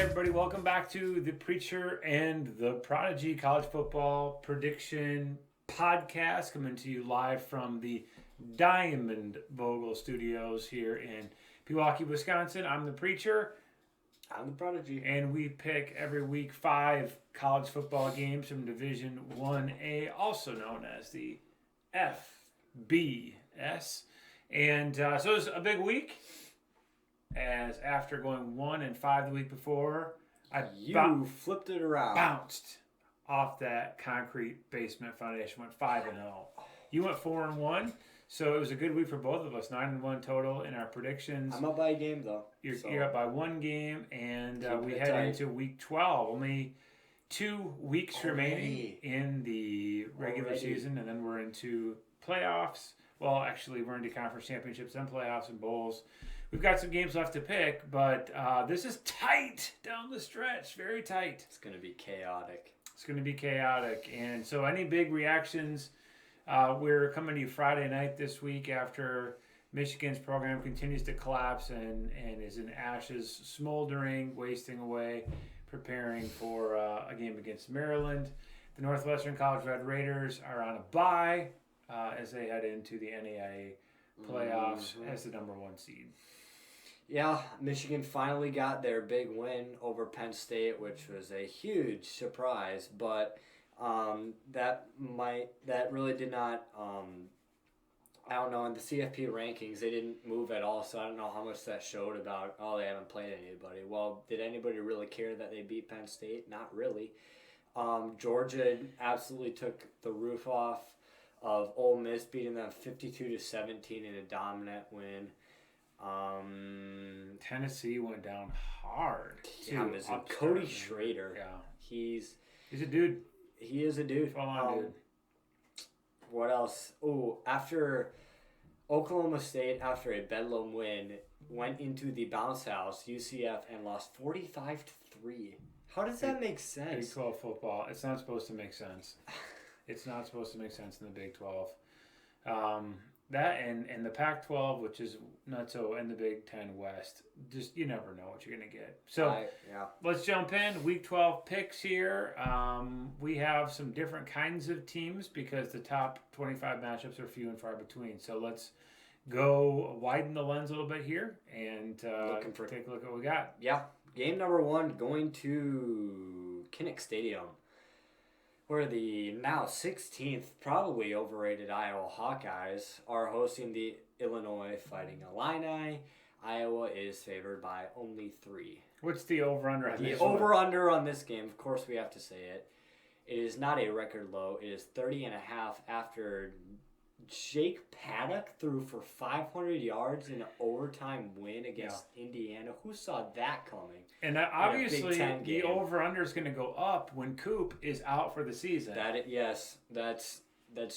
everybody, welcome back to the Preacher and the Prodigy College Football Prediction Podcast, coming to you live from the Diamond Vogel Studios here in Pewaukee, Wisconsin. I'm the Preacher. I'm the Prodigy. And we pick every week 5 college football games from Division 1A, also known as the FBS. And so it was a big week, as after going 1-5 the week before, You flipped it around. bounced off that concrete basement foundation, went 5-0. You went 4-1, so it was a good week for both of us. 9-1 total in our predictions. I'm up by a game though. You're up by 1 game, and we it head tight. into week 12. Only 2 weeks remaining in the regular season, and then we're into playoffs. Well, actually, we're into conference championships, then playoffs and bowls. We've got some games left to pick, but this is tight down the stretch. Very tight. It's going to be chaotic. It's going to be chaotic. And so any big reactions, we're coming to you Friday night this week after Michigan's program continues to collapse and is in ashes, smoldering, wasting away, preparing for a game against Maryland. The Northwestern College Red Raiders are on a bye as they head into the NAIA playoffs as the number 1 seed. Yeah, Michigan finally got their big win over Penn State, which was a huge surprise, but that really did not I don't know, in the CFP rankings they didn't move at all, so I don't know how much that showed about they haven't played anybody. Well, did anybody really care that they beat Penn State? Not really. Georgia absolutely took the roof off of Ole Miss, beating them 52-17 in a dominant win. Tennessee went down hard. Cody Schrader. Yeah, he's a dude. He is a dude. Full on dude. What else? Oh, after Oklahoma State, after a bedlam win, went into the bounce house, UCF, and lost 45-3. How does that make sense? Big 12 football. It's not supposed to make sense. It's not supposed to make sense in the Big 12. That and the Pac-12, which is not so, and the Big 10 West, just you never know what you're going to get. So let's jump in. Week 12 picks here. We have some different kinds of teams because the top 25 matchups are few and far between. So let's go widen the lens a little bit here and take a look at what we got. Yeah. Game number 1 going to Kinnick Stadium, where the now 16th, probably overrated Iowa Hawkeyes are hosting the Illinois Fighting Illini. Iowa is favored by only 3. What's the over-under on this? The over-under on this game, of course we have to say it. It is not a record low. It is 30.5 after Jake Paddock threw for 500 yards in an overtime win against Indiana. Who saw that coming? And obviously, the over/under is going to go up when Coop is out for the season. That's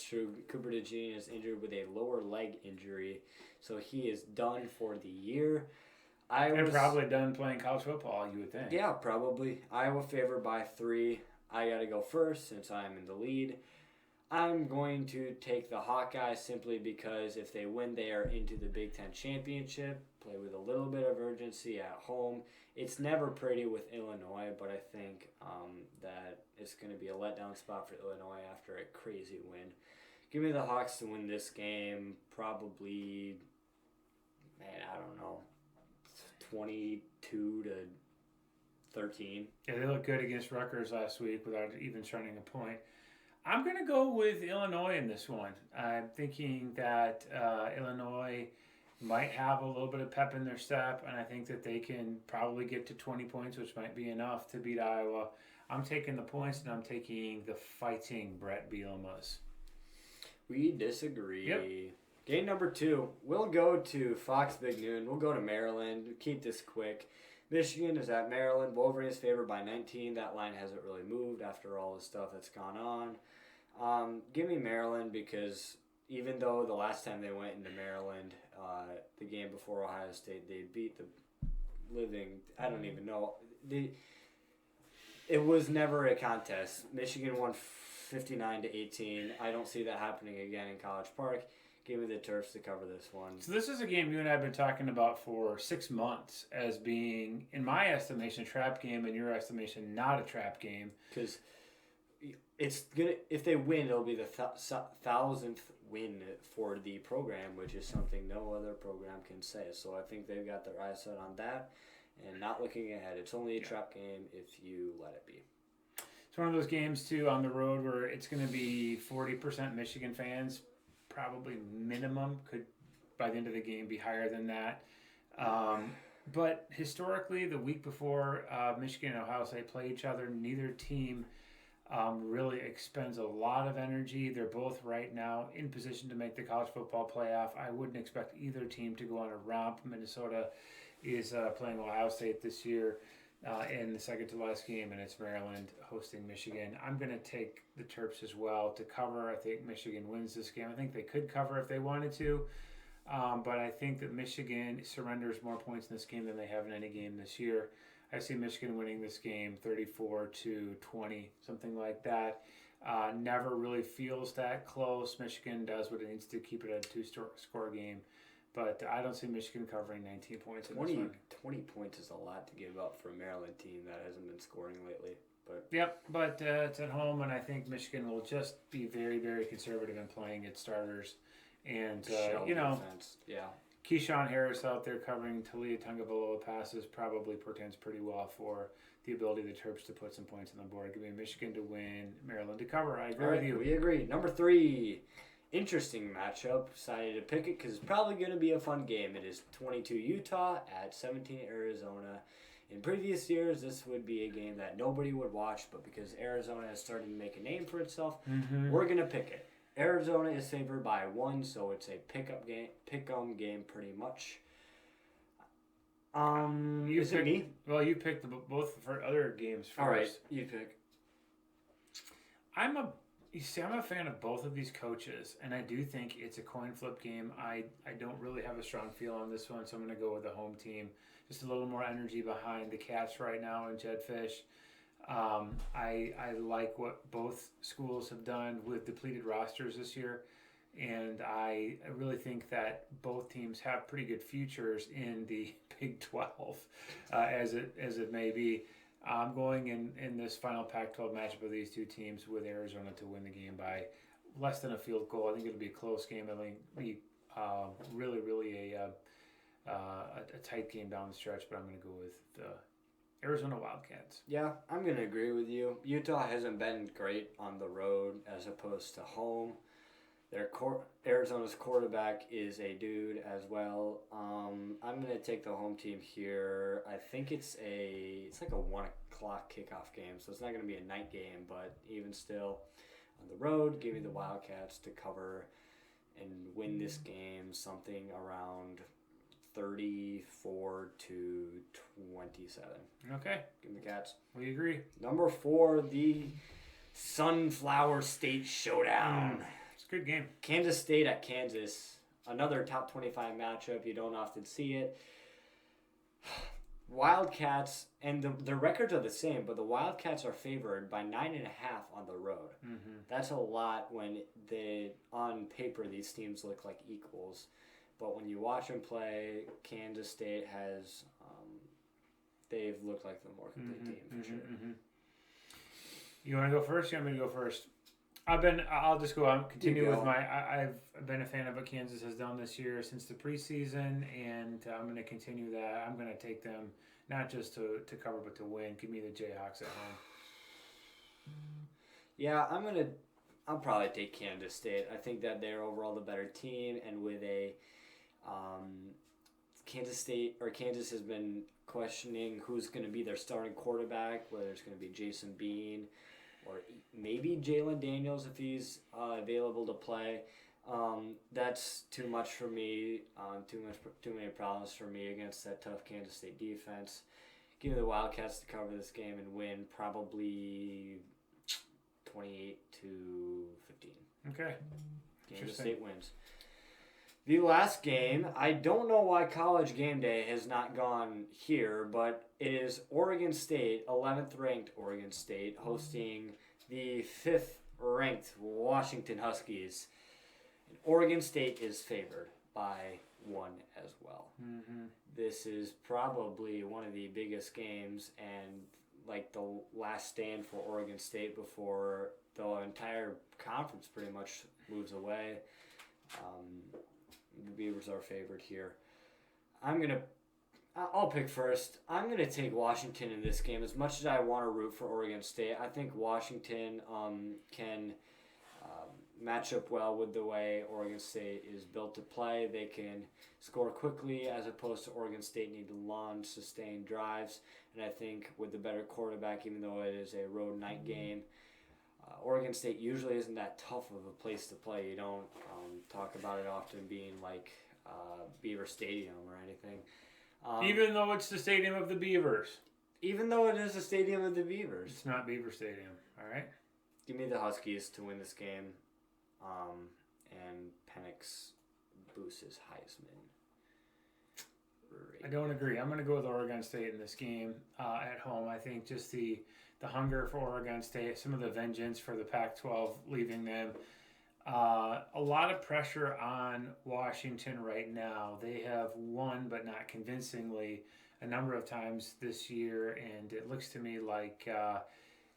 true. Cooper DeJean is injured with a lower leg injury, so he is done for the year. And probably done playing college football, you would think. Yeah, probably. Iowa favored by 3. I got to go first since I'm in the lead. I'm going to take the Hawkeyes simply because if they win, they are into the Big Ten Championship. Play with a little bit of urgency at home. It's never pretty with Illinois, but I think that it's going to be a letdown spot for Illinois after a crazy win. Give me the Hawks to win this game. Probably, I don't know, 22-13. Yeah, they looked good against Rutgers last week without even shunning a point. I'm going to go with Illinois in this one. I'm thinking that Illinois might have a little bit of pep in their step, and I think that they can probably get to 20 points, which might be enough to beat Iowa. I'm taking the points, and I'm taking the fighting Brett Bielema's. We disagree. Yep. Game number 2. We'll go to Fox Big Noon. We'll go to Maryland. Keep this quick. Michigan is at Maryland. Wolverines favored by 19. That line hasn't really moved after all the stuff that's gone on. Give me Maryland because even though the last time they went into Maryland, the game before Ohio State, they beat the living, I don't even know. It was never a contest. Michigan won 59-18. I don't see that happening again in College Park. Give me the Terps to cover this one. So this is a game you and I have been talking about for 6 months as being, in my estimation, a trap game, in your estimation, not a trap game. Because it's gonna, if they win, it'll be the 1,000th win for the program, which is something no other program can say. So I think they've got their eyes set on that and not looking ahead. It's only a trap game if you let it be. It's one of those games, too, on the road where it's going to be 40% Michigan fans, probably minimum, could by the end of the game be higher than that. But historically, the week before Michigan and Ohio State play each other, neither team really expends a lot of energy. They're both right now in position to make the college football playoff. I wouldn't expect either team to go on a romp. Minnesota is playing Ohio State this year in the second to last game, and it's Maryland hosting Michigan. I'm going to take the Terps as well to cover. I think Michigan wins this game. I think they could cover if they wanted to, but I think that Michigan surrenders more points in this game than they have in any game this year. I see Michigan winning this game 34-20, something like that. Never really feels that close. Michigan does what it needs to keep it at a two-score game. But I don't see Michigan covering 19 points in this one. 20 points is a lot to give up for a Maryland team that hasn't been scoring lately. But it's at home, and I think Michigan will just be very, very conservative in playing its starters. And, defense. Yeah. Keyshawn Harris out there covering Talia Tungabaloa passes probably portends pretty well for the ability of the Terps to put some points on the board. Give me Michigan to win, Maryland to cover. I agree with you. We agree. Number 3. Interesting matchup. Decided to pick it because it's probably going to be a fun game. It is 22 Utah at 17 Arizona. In previous years, this would be a game that nobody would watch, but because Arizona has started to make a name for itself, we're going to pick it. Arizona is favored by 1, so it's a pick-em game pretty much. Is it me? Well, you picked both for other games first. All right, you pick. I'm a fan of both of these coaches, and I do think it's a coin flip game. I don't really have a strong feel on this one, so I'm going to go with the home team. Just a little more energy behind the Cats right now and Jedd Fisch. I like what both schools have done with depleted rosters this year, and I really think that both teams have pretty good futures in the Big 12, as it may be. I'm going in this final Pac-12 matchup of these two teams with Arizona to win the game by less than a field goal. I think it'll be a close game. I think it'll be really a tight game down the stretch, but I'm going to go with the Arizona Wildcats. Yeah, I'm going to agree with you. Utah hasn't been great on the road as opposed to home. Arizona's quarterback is a dude as well. I'm going to take the home team here. I think it's like a 1 o'clock kickoff game, so it's not going to be a night game, but even still, on the road, give me the Wildcats to cover and win this game something around 34-27. Okay. Give me the Cats. We agree. Number 4, the Sunflower State Showdown. It's a good game. Kansas State at Kansas. Another top 25 matchup. You don't often see it. Wildcats, and the records are the same, but the Wildcats are favored by 9.5 on the road. Mm-hmm. That's a lot when on paper these teams look like equals. But when you watch them play, Kansas State has, they've looked like the more complete team for sure. Mm-hmm. You want to go first? You want me to go first? I'll just go on. Continue with I've been a fan of what Kansas has done this year since the preseason, and I'm going to continue that. I'm going to take them not just to cover, but to win. Give me the Jayhawks at home. Yeah, I'll probably take Kansas State. I think that they're overall the better team, and with a Kansas has been questioning who's going to be their starting quarterback, whether it's going to be Jason Bean or maybe Jalen Daniels if he's available to play. That's too much for me. Too many problems for me against that tough Kansas State defense. Give me the Wildcats to cover this game and win probably 28-15. Okay. Kansas State wins. The last game, I don't know why College Game Day has not gone here, but it is Oregon State, 11th ranked Oregon State, hosting the 5th ranked Washington Huskies. And Oregon State is favored by 1 as well. Mm-hmm. This is probably one of the biggest games and like the last stand for Oregon State before the entire conference pretty much moves away. The Beavers are favored here. I'll pick first. I'm going to take Washington in this game. As much as I want to root for Oregon State, I think Washington can match up well with the way Oregon State is built to play. They can score quickly as opposed to Oregon State need long, sustained drives. And I think with the better quarterback, even though it is a road night game, Oregon State usually isn't that tough of a place to play. You don't talk about it often being like Beaver Stadium or anything. Even though it's the stadium of the Beavers. Even though it is the stadium of the Beavers. It's not Beaver Stadium, all right? Give me the Huskies to win this game. And Penix boosts his Heisman rate. I don't agree. I'm going to go with Oregon State in this game at home. I think just the hunger for Oregon State, some of the vengeance for the Pac-12 leaving them. A lot of pressure on Washington right now. They have won, but not convincingly, a number of times this year, and it looks to me like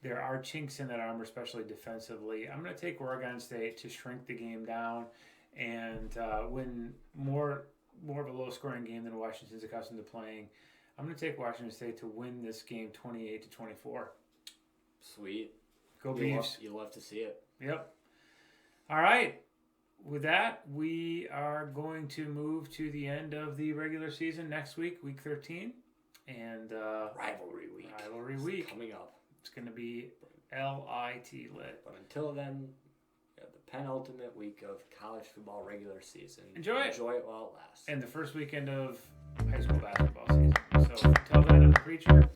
there are chinks in that armor, especially defensively. I'm going to take Oregon State to shrink the game down and win more of a low-scoring game than Washington's accustomed to playing. I'm going to take Washington State to win this game 28-24. Sweet. Go Beavs. You'll love to see it. Yep. All right. With that, we are going to move to the end of the regular season next week, week 13. And Rivalry week. Rivalry week. Coming up. It's going to be LIT lit. But until then, we have the penultimate week of college football regular season. Enjoy it while it lasts. And the first weekend of high school basketball season. So until then, I'm the Preacher.